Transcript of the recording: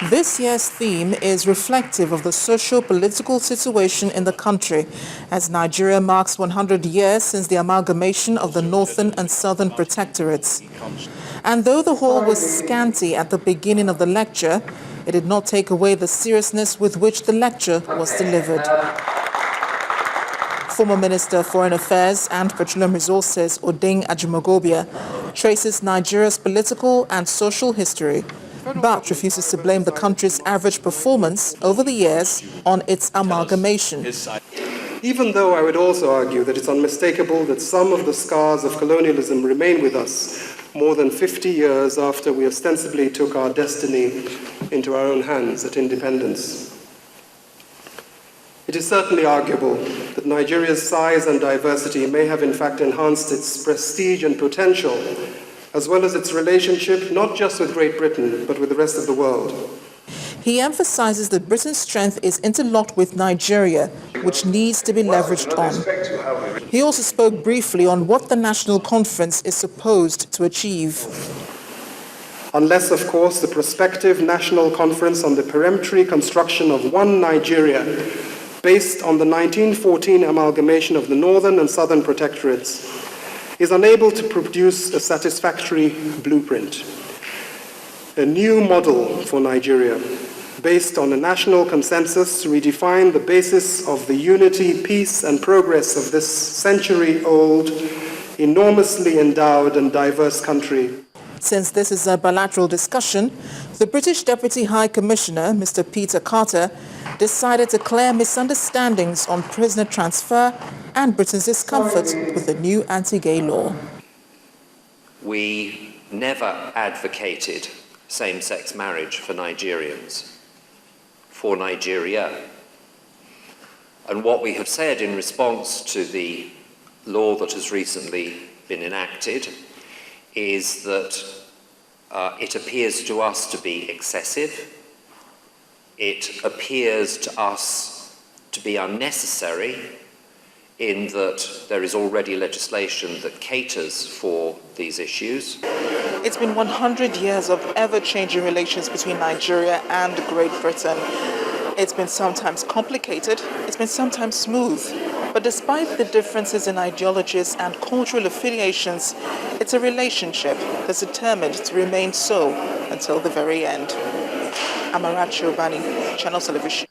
This year's theme is reflective of the socio-political situation in the country as Nigeria marks 100 years since the amalgamation of the Northern and Southern Protectorates. And though the hall was scanty at the beginning of the lecture, it did not take away the seriousness with which the lecture was delivered. Former Minister of Foreign Affairs and Petroleum Resources Oding Ajimogobia traces Nigeria's political and social history, but refuses to blame the country's average performance over the years on its amalgamation. Even though I would also argue that it's unmistakable that some of the scars of colonialism remain with us more than 50 years after we ostensibly took our destiny into our own hands at independence. It is certainly arguable that Nigeria's size and diversity may have in fact enhanced its prestige and potential, as well as its relationship not just with Great Britain, but with the rest of the world. He emphasizes that Britain's strength is interlocked with Nigeria, which needs to be leveraged on. He also spoke briefly on what the National Conference is supposed to achieve. Unless, of course, the prospective National Conference on the peremptory construction of one Nigeria, based on the 1914 amalgamation of the Northern and Southern Protectorates, is unable to produce a satisfactory blueprint. A new model for Nigeria, based on a national consensus to redefine the basis of the unity, peace, and progress of this century-old, enormously endowed and diverse country. Since this is a bilateral discussion, the British Deputy High Commissioner, Mr. Peter Carter, decided to clear misunderstandings on prisoner transfer and Britain's discomfort with the new anti-gay law. We never advocated same-sex marriage for Nigerians, for Nigeria. And what we have said in response to the law that has recently been enacted is that it appears to us to be excessive. It appears to us to be unnecessary in that there is already legislation that caters for these issues. It's been 100 years of ever-changing relations between Nigeria and Great Britain. It's been sometimes complicated, it's been sometimes smooth. But despite the differences in ideologies and cultural affiliations, it's a relationship that's determined to remain so until the very end. Amarachi Obani, Channels Television.